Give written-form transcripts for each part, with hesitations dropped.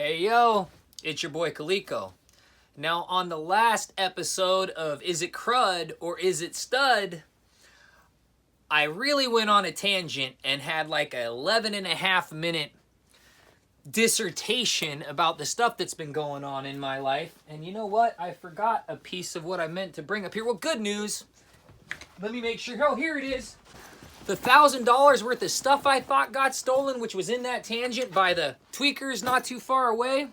Hey yo, it's your boy Kaliko. Now on the last episode of Is It Crud or Is It Stud, I really went on a tangent and had like a 11.5 minute dissertation about the stuff that's been going on in my life. And you know what? I forgot a piece of what I meant to bring up here. Well, good news. Let me make sure. Oh, here it is. The $1,000 worth of stuff I thought got stolen, which was in that tangent by the tweakers not too far away.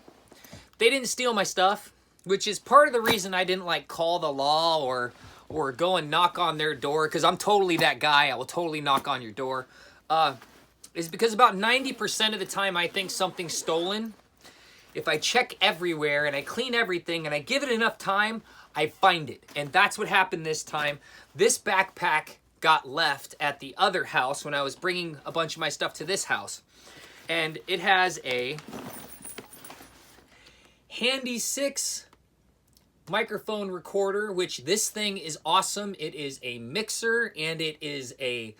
They didn't steal my stuff, which is part of the reason I didn't like call the law or go and knock on their door, because I'm totally that guy. I will totally knock on your door. Is because about 90% of the time I think something's stolen. If I check everywhere and I clean everything and I give it enough time, I find it. And that's what happened this time. This backpack got left at the other house when I was bringing a bunch of my stuff to this house. And it has a Handy 6 microphone recorder, which this thing is awesome. It is a mixer and it is a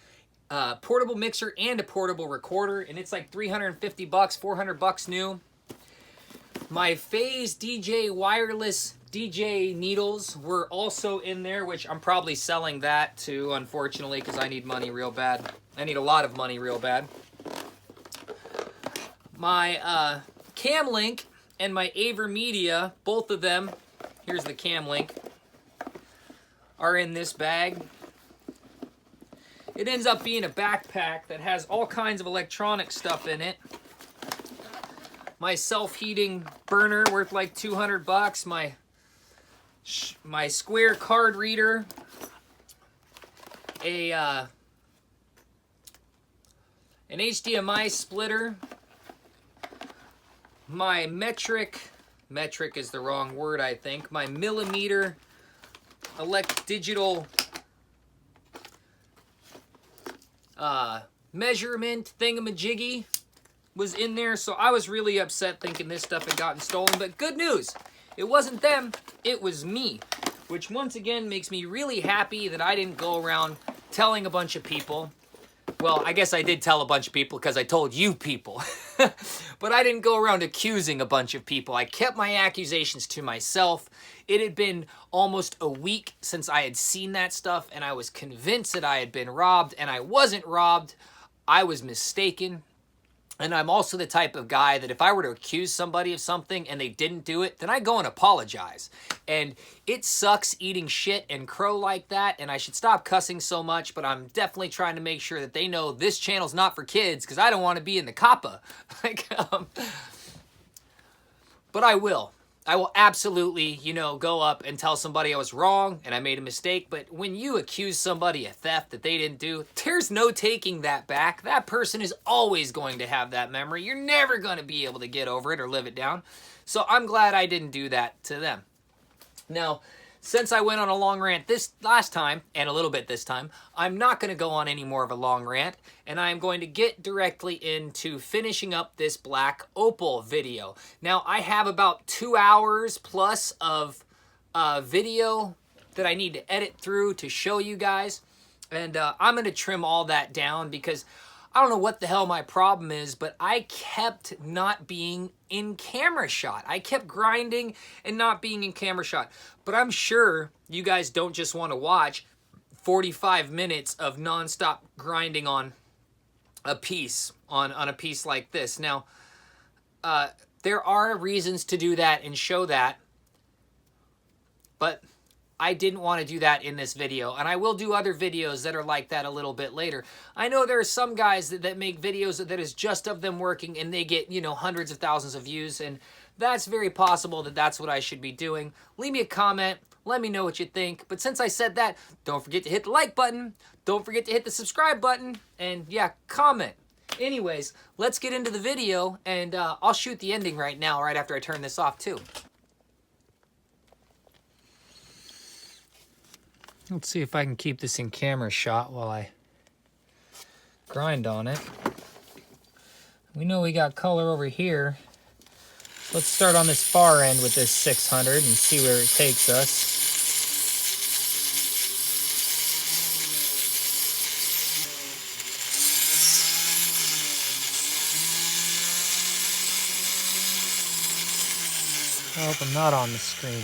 portable mixer and a portable recorder, and it's like $350, $400 new. My Phase DJ wireless DJ needles were also in there, which I'm probably selling that too, unfortunately, because I need money real bad. I need a lot of money real bad. My Cam Link and my Avermedia, both of them, here's the Cam Link, are in this bag. It ends up being a backpack that has all kinds of electronic stuff in it. My self-heating burner worth like $200. My square card reader. An HDMI splitter. My metric is the wrong word, I think. My millimeter digital measurement thingamajiggy was in there, so I was really upset thinking this stuff had gotten stolen. But good news, it wasn't them, it was me, which once again makes me really happy that I didn't go around telling a bunch of people. Well, I guess I did tell a bunch of people because I told you people, but I didn't go around accusing a bunch of people. I kept my accusations to myself. It had been almost a week since I had seen that stuff, and I was convinced that I had been robbed, and I wasn't robbed. I was mistaken. And I'm also the type of guy that if I were to accuse somebody of something and they didn't do it, then I go and apologize. And it sucks eating shit and crow like that, and I should stop cussing so much, but I'm definitely trying to make sure that they know this channel's not for kids, because I don't want to be in the COPPA. But I will. I will absolutely, go up and tell somebody I was wrong and I made a mistake. But when you accuse somebody of theft that they didn't do, there's no taking that back. That person is always going to have that memory. You're never going to be able to get over it or live it down. So I'm glad I didn't do that to them. Now, since I went on a long rant this last time, and a little bit this time, I'm not going to go on any more of a long rant, and I'm going to get directly into finishing up this black Opal video. Now, I have about 2 hours plus of video that I need to edit through to show you guys, and I'm going to trim all that down because I don't know what the hell my problem is, but I kept not being in camera shot. I kept grinding and not being in camera shot. But I'm sure you guys don't just want to watch 45 minutes of nonstop grinding on a piece, on a piece like this. Now, there are reasons to do that and show that, but I didn't want to do that in this video, and I will do other videos that are like that a little bit later. I know there are some guys that make videos that is just of them working, and they get, hundreds of thousands of views, and that's very possible that that's what I should be doing. Leave me a comment. Let me know what you think. But since I said that, don't forget to hit the like button. Don't forget to hit the subscribe button, and yeah, comment. Anyways, let's get into the video, and I'll shoot the ending right now, right after I turn this off, too. Let's see if I can keep this in camera shot while I grind on it. We know we got color over here. Let's start on this far end with this 600 and see where it takes us. I hope I'm not on the screen.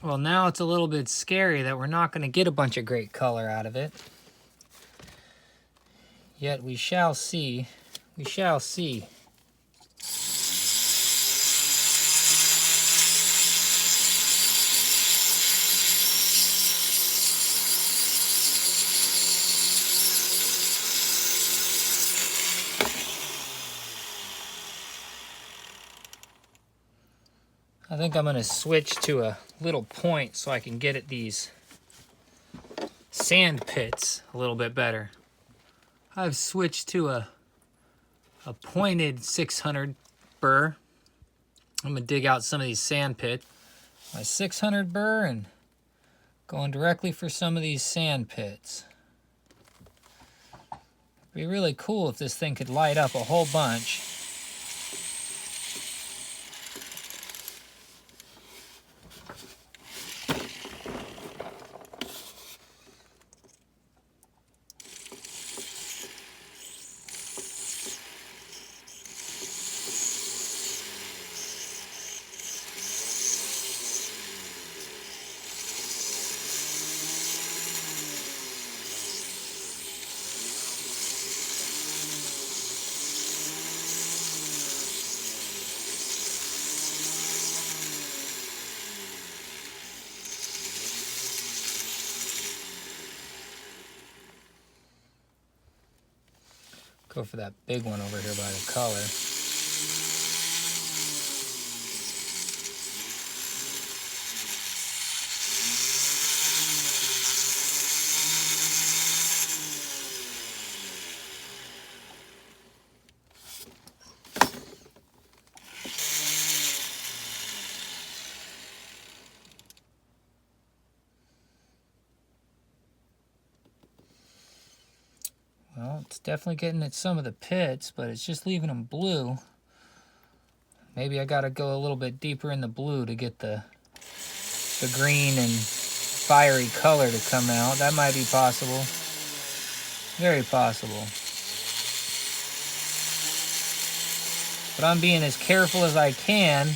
Well, now it's a little bit scary that we're not going to get a bunch of great color out of it. Yet we shall see. We shall see. I think I'm going to switch to a little point so I can get at these sand pits a little bit better. I've switched to a pointed 600 burr. I'm going to dig out some of these sand pits. My 600 burr and going directly for some of these sand pits. It'd be really cool if this thing could light up a whole bunch. Go for that big one over here by the color. Well, it's definitely getting at some of the pits, but it's just leaving them blue. Maybe I gotta go a little bit deeper in the blue to get the green and fiery color to come out. That might be possible. Very possible. But I'm being as careful as I can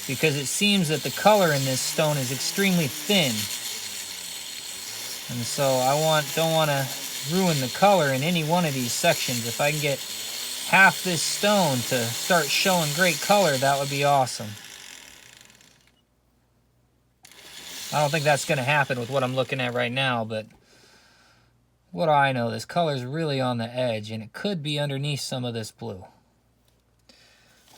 because it seems that the color in this stone is extremely thin. And so I don't want to ruin the color in any one of these sections. If I can get half this stone to start showing great color, that would be awesome. I don't think that's going to happen with what I'm looking at right now, but what do I know? This color's really on the edge, and it could be underneath some of this blue.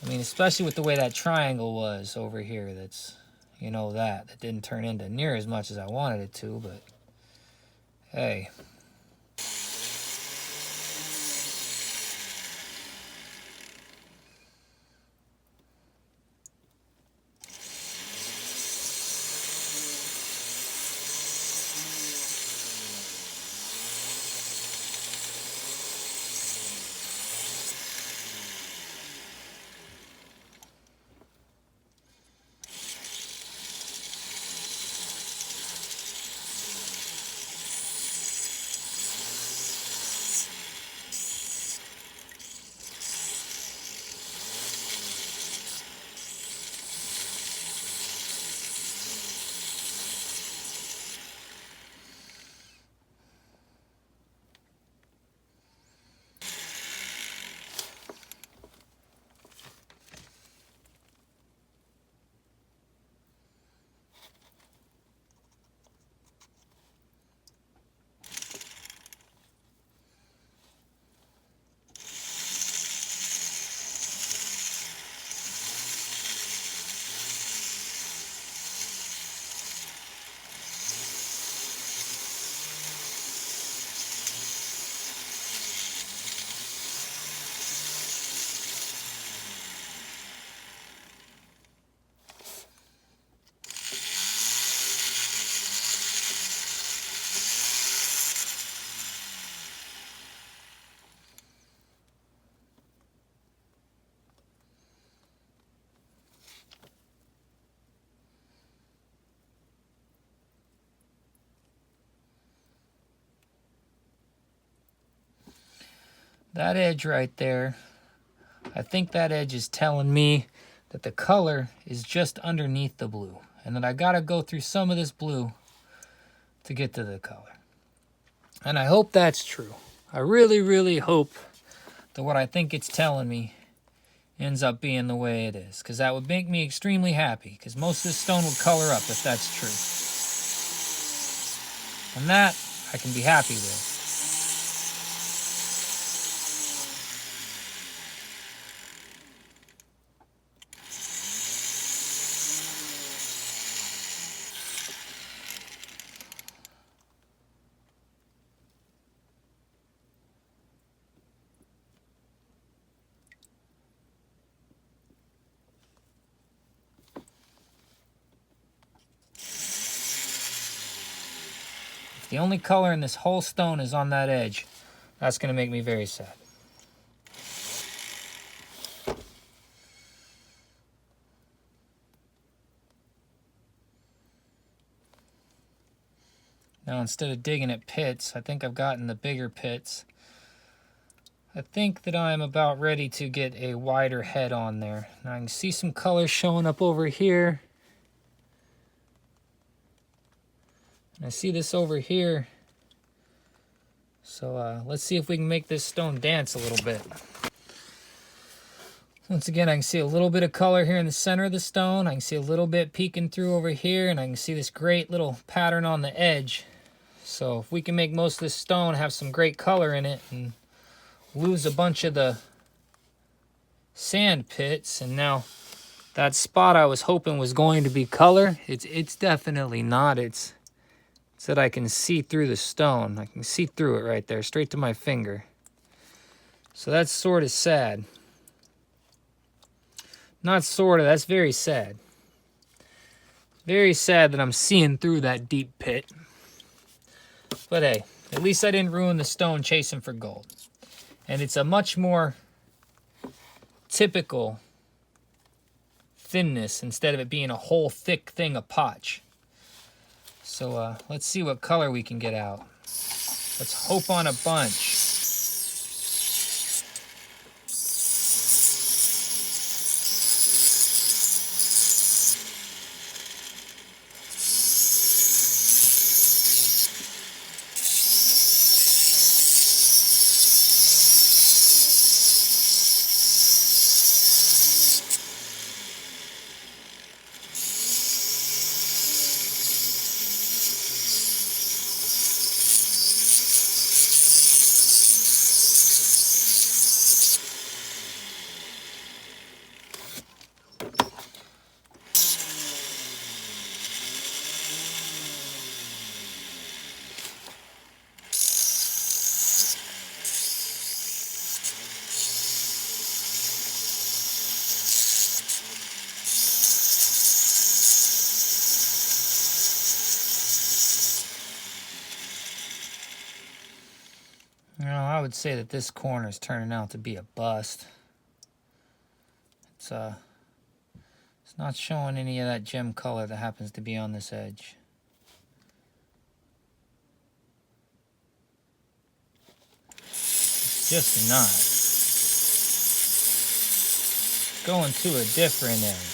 I mean, especially with the way that triangle was over here. That's, you know, that didn't turn into near as much as I wanted it to, but hey. That edge right there, I think that edge is telling me that the color is just underneath the blue, and that I gotta go through some of this blue to get to the color. And I hope that's true. I really, really hope that what I think it's telling me ends up being the way it is, because that would make me extremely happy, because most of this stone would color up if that's true. And that I can be happy with. If the only color in this whole stone is on that edge, that's going to make me very sad. Now, instead of digging at pits, I think I've gotten the bigger pits. I think that I'm about ready to get a wider head on there. Now I can see some color showing up over here. And I see this over here. So let's see if we can make this stone dance a little bit. Once again, I can see a little bit of color here in the center of the stone. I can see a little bit peeking through over here, and I can see this great little pattern on the edge. So if we can make most of this stone have some great color in it and lose a bunch of the sand pits, and now that spot I was hoping was going to be color, it's definitely not. It's that I can see through the stone. I can see through it right there, straight to my finger. So that's sort of sad. Not sort of, that's very sad. Very sad that I'm seeing through that deep pit. But hey, at least I didn't ruin the stone chasing for gold. And it's a much more typical thinness instead of it being a whole thick thing of potch. So let's see what color we can get out. Let's hope on a bunch. Now, I would say that this corner is turning out to be a bust. It's not showing any of that gem color that happens to be on this edge. It's just not. Going to a different edge.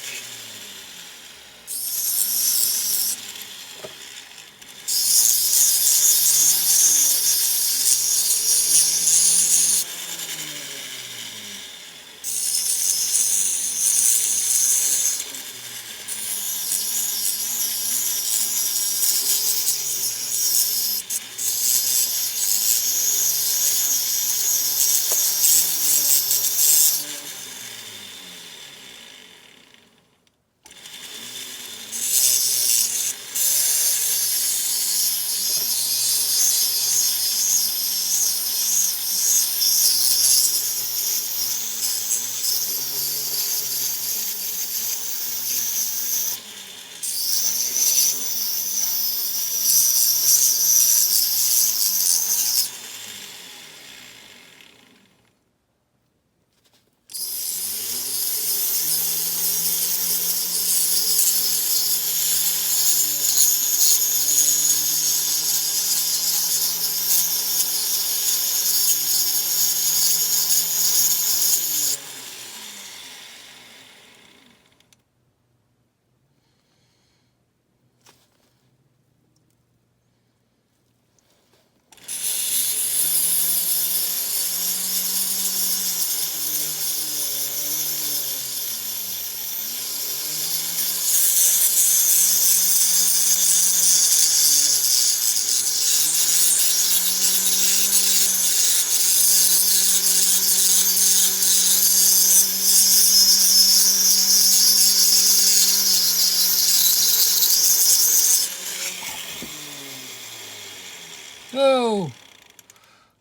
Oh,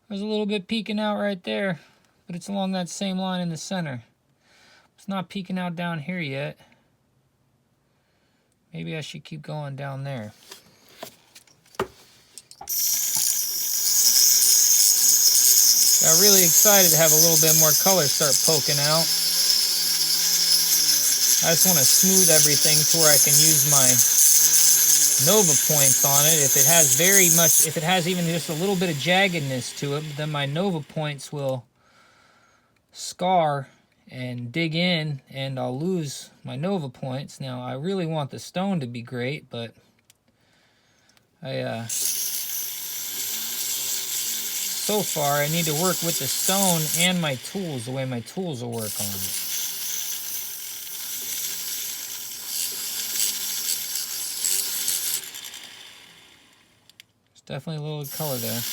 there's a little bit peeking out right there, but it's along that same line in the center. It's not peeking out down here yet. Maybe I should keep going down there. Got really excited to have a little bit more color start poking out. I just want to smooth everything to where I can use my Nova points on it. If it has even just a little bit of jaggedness to it, then my Nova points will scar and dig in, and I'll lose my Nova points. Now, I really want the stone to be great, but so far I need to work with the stone and my tools the way my tools will work on it. There's definitely a little color there.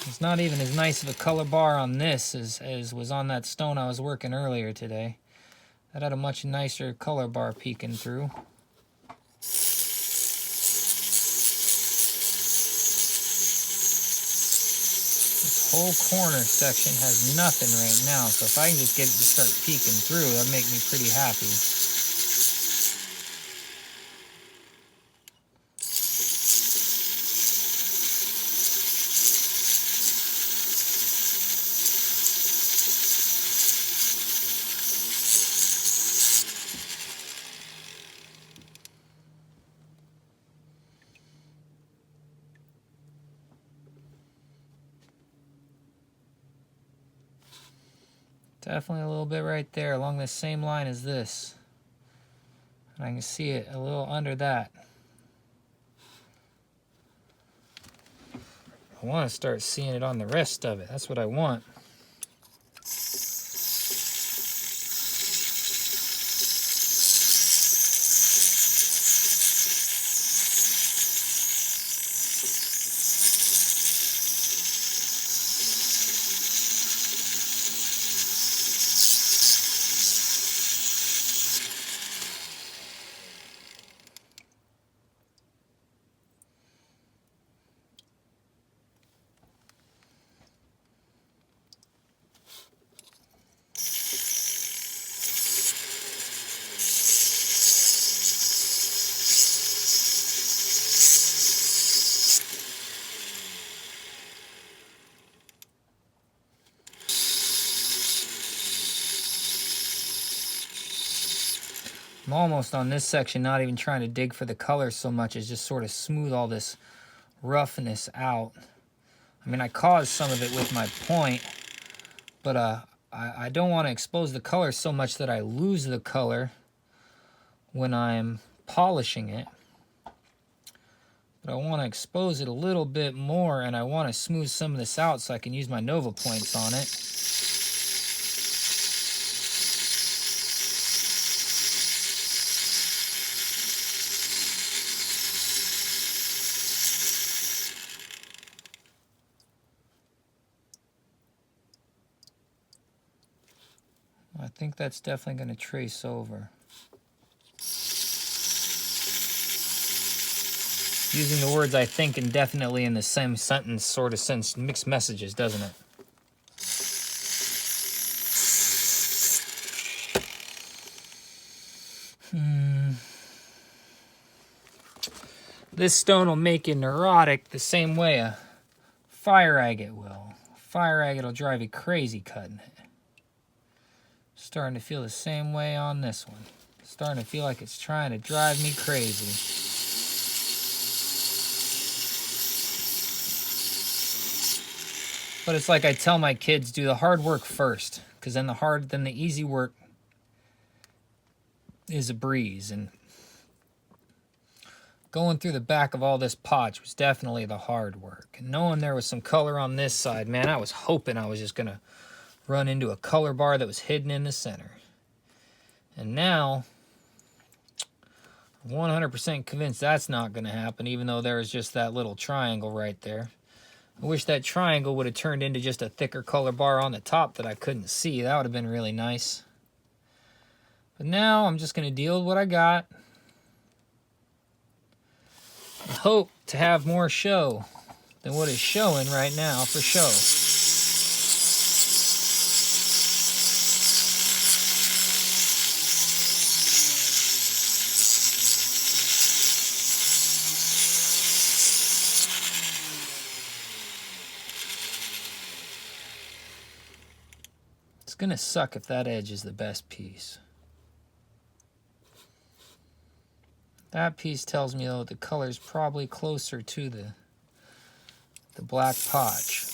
It's not even as nice of a color bar on this as was on that stone I was working earlier today. That had a much nicer color bar peeking through. This whole corner section has nothing right now, so if I can just get it to start peeking through, that'd make me pretty happy. Definitely a little bit right there along the same line as this. And I can see it a little under that. I want to start seeing it on the rest of it. That's what I want. I'm almost on this section not even trying to dig for the color so much as just sort of smooth all this roughness out. I mean, I caused some of it with my point, but I don't want to expose the color so much that I lose the color when I'm polishing it. But I want to expose it a little bit more, and I want to smooth some of this out so I can use my Nova points on it. I think that's definitely going to trace over. Using the words I think and definitely in the same sentence sort of sends mixed messages, doesn't it? This stone will make you neurotic the same way a fire agate will. Fire agate will drive you crazy cutting it. Starting to feel the same way on this one. Starting to feel like it's trying to drive me crazy. But it's like I tell my kids, do the hard work first, because then the easy work is a breeze. And going through the back of all this potch was definitely the hard work. And knowing there was some color on this side, man, I was hoping I was just going to run into a color bar that was hidden in the center. And now, I'm 100% convinced that's not going to happen, even though there's just that little triangle right there. I wish that triangle would have turned into just a thicker color bar on the top that I couldn't see. That would have been really nice. But now I'm just going to deal with what I got. I hope to have more show than what is showing right now for show. It's gonna suck if that edge is the best piece. That piece tells me though the color's probably closer to the black potch.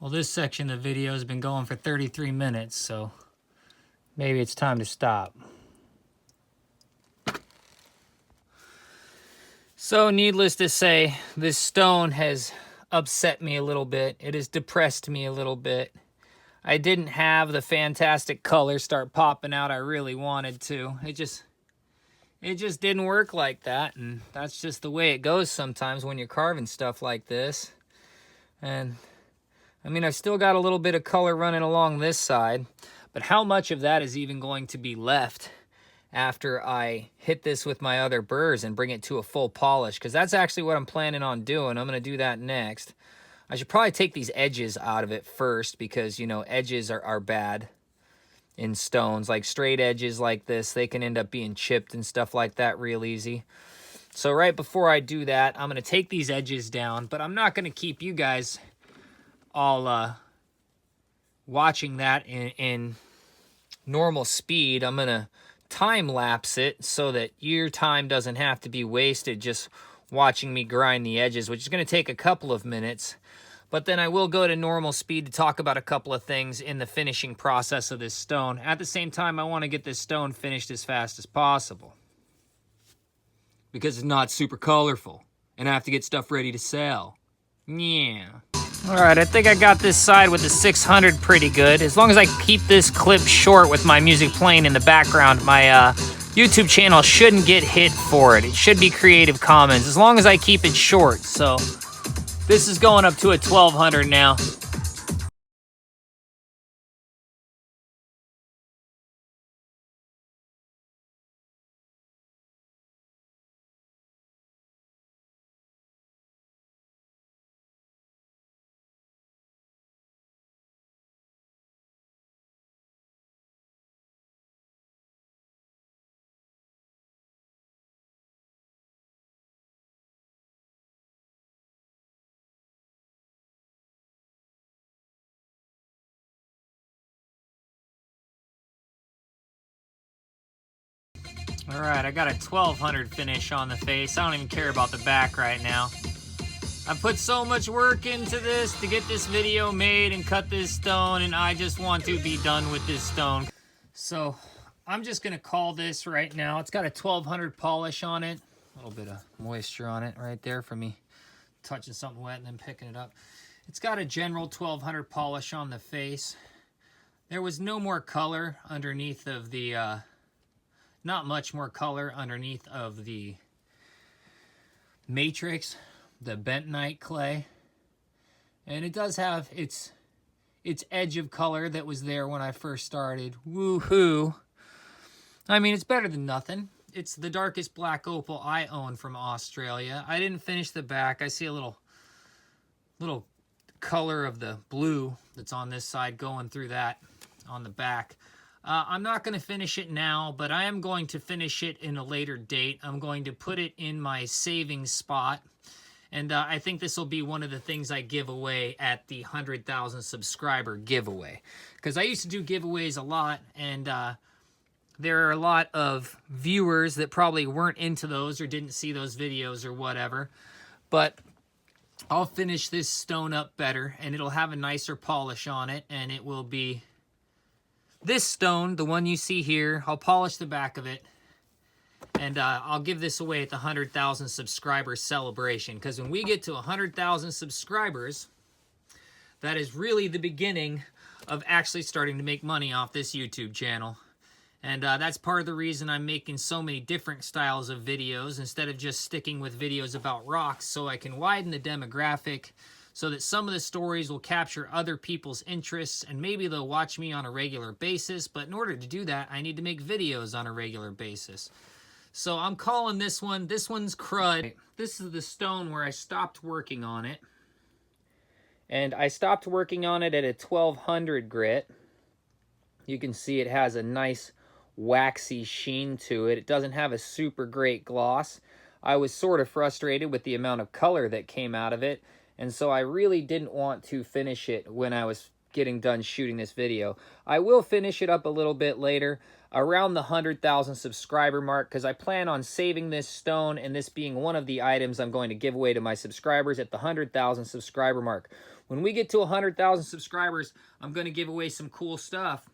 Well, this section of the video has been going for 33 minutes, so maybe it's time to stop. So, needless to say, this stone has upset me a little bit. It has depressed me a little bit. I didn't have the fantastic color start popping out I really wanted to. It just didn't work like that, and that's just the way it goes sometimes when you're carving stuff like this. And I mean, I've still got a little bit of color running along this side, but how much of that is even going to be left after I hit this with my other burrs and bring it to a full polish? Because that's actually what I'm planning on doing. I'm going to do that next. I should probably take these edges out of it first because, you know, edges are bad. in stones. Like straight edges like this, they can end up being chipped and stuff like that real easy. So right before I do that, I'm going to take these edges down, but I'm not going to keep you guys all watching that in normal speed. I'm going to time lapse it so that your time doesn't have to be wasted just watching me grind the edges, which is going to take a couple of minutes. But then I will go to normal speed to talk about a couple of things in the finishing process of this stone. At the same time, I want to get this stone finished as fast as possible, because it's not super colorful, and I have to get stuff ready to sell. Yeah. All right, I think I got this side with the 600 pretty good. As long as I keep this clip short with my music playing in the background, my YouTube channel shouldn't get hit for it. It should be Creative Commons, as long as I keep it short. So this is going up to a 1200 now. All right, I got a 1200 finish on the face. I don't even care about the back right now. I put so much work into this to get this video made and cut this stone, and I just want to be done with this stone. So I'm just gonna call this right now. It's got a 1200 polish on it. A little bit of moisture on it right there for me touching something wet and then picking it up. It's got a general 1200 polish on the face. There was no more color underneath of the, not much more color underneath of the matrix, the bentonite clay. And it does have its edge of color that was there when I first started. Woohoo! I mean, it's better than nothing. It's the darkest black opal I own from Australia. I didn't finish the back. I see a little color of the blue that's on this side going through that on the back. I'm not going to finish it now, but I am going to finish it in a later date. I'm going to put it in my savings spot. And I think this will be one of the things I give away at the 100,000 subscriber giveaway. Because I used to do giveaways a lot, and there are a lot of viewers that probably weren't into those or didn't see those videos or whatever. But I'll finish this stone up better, and it'll have a nicer polish on it, and it will be this stone, the one you see here. I'll polish the back of it, and I'll give this away at the 100,000 subscriber celebration, because when we get to 100,000 subscribers, that is really the beginning of actually starting to make money off this YouTube channel. And that's part of the reason I'm making so many different styles of videos instead of just sticking with videos about rocks, so I can widen the demographic so that some of the stories will capture other people's interests, and maybe they'll watch me on a regular basis. But in order to do that, I need to make videos on a regular basis. So I'm calling this one's Crud. This is the stone where I stopped working on it. And I stopped working on it at a 1200 grit. You can see it has a nice waxy sheen to it. It doesn't have a super great gloss. I was sort of frustrated with the amount of color that came out of it, and so I really didn't want to finish it when I was getting done shooting this video. I will finish it up a little bit later, around the 100,000 subscriber mark, because I plan on saving this stone and this being one of the items I'm going to give away to my subscribers at the 100,000 subscriber mark. When we get to 100,000 subscribers, I'm going to give away some cool stuff,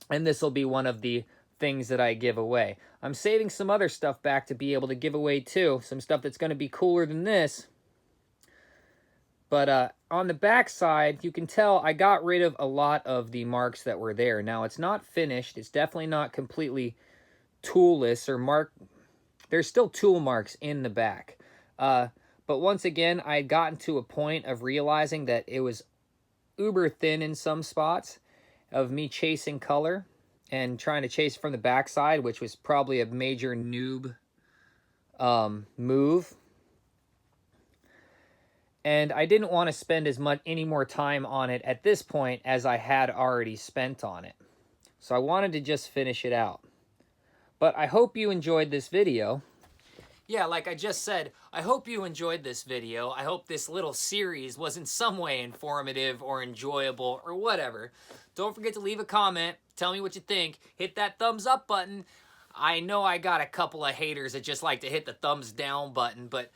and this will be one of the things that I give away. I'm saving some other stuff back to be able to give away too, some stuff that's going to be cooler than this. But on the back side, you can tell I got rid of a lot of the marks that were there. Now, it's not finished. It's definitely not completely toolless or marked. There's still tool marks in the back. But once again, I had gotten to a point of realizing that it was uber thin in some spots of me chasing color and trying to chase from the backside, which was probably a major noob move. And I didn't want to spend any more time on it at this point as I had already spent on it. So I wanted to just finish it out. But I hope you enjoyed this video. Yeah, like I just said, I hope you enjoyed this video. I hope this little series was in some way informative or enjoyable or whatever. Don't forget to leave a comment. Tell me what you think. Hit that thumbs up button. I know I got a couple of haters that just like to hit the thumbs down button, but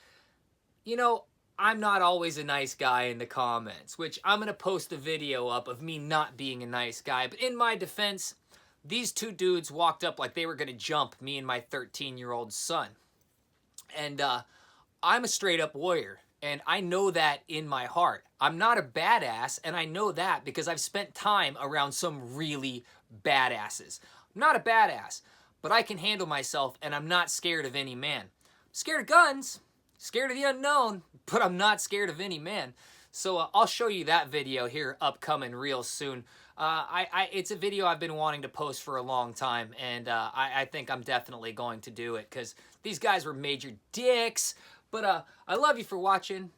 you know, I'm not always a nice guy in the comments, which I'm going to post a video up of me not being a nice guy. But in my defense, these two dudes walked up like they were going to jump me and my 13-year-old son. And I'm a straight up warrior. And I know that in my heart. I'm not a badass, and I know that because I've spent time around some really badasses. I'm not a badass, but I can handle myself, and I'm not scared of any man. I'm scared of guns, scared of the unknown, but I'm not scared of any man. So I'll show you that video here upcoming real soon. It's a video I've been wanting to post for a long time, and I think I'm definitely going to do it because these guys were major dicks. But I love you for watching.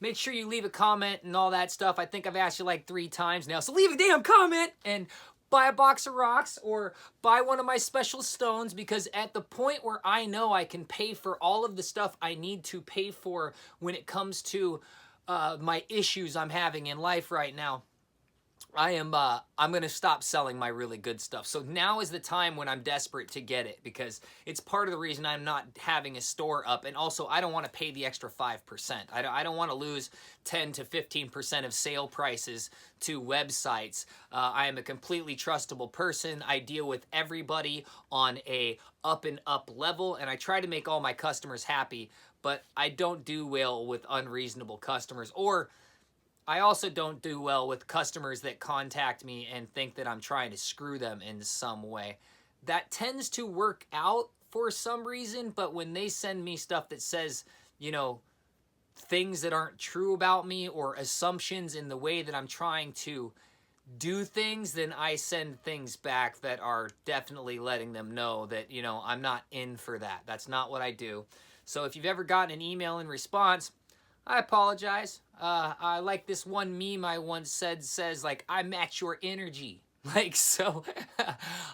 Make sure you leave a comment and all that stuff. I think I've asked you like 3 times now, so leave a damn comment and buy a box of rocks or buy one of my special stones, because at the point where I know I can pay for all of the stuff I need to pay for when it comes to my issues I'm having in life right now, I'm going to stop selling my really good stuff. So now is the time when I'm desperate to get it, because it's part of the reason I'm not having a store up. And also, I don't want to pay the extra 5%. I don't want to lose 10 to 15% of sale prices to websites. I am a completely trustable person. I deal with everybody on a up and up level, and I try to make all my customers happy, but I don't do well with unreasonable customers, or I also don't do well with customers that contact me and think that I'm trying to screw them in some way. That tends to work out for some reason, but when they send me stuff that says, you know, things that aren't true about me or assumptions in the way that I'm trying to do things, then I send things back that are definitely letting them know that, you know, I'm not in for that. That's not what I do. So if you've ever gotten an email in response, I apologize. I like this one meme I once said says, like, I match your energy. Like, so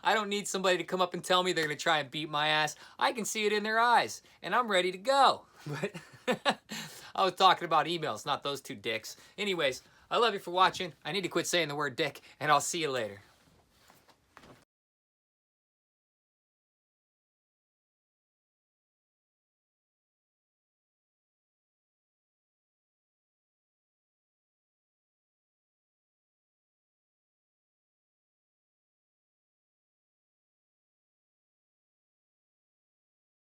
I don't need somebody to come up and tell me they're going to try and beat my ass. I can see it in their eyes, and I'm ready to go. But I was talking about emails, not those two dicks. Anyways, I love you for watching. I need to quit saying the word dick, and I'll see you later.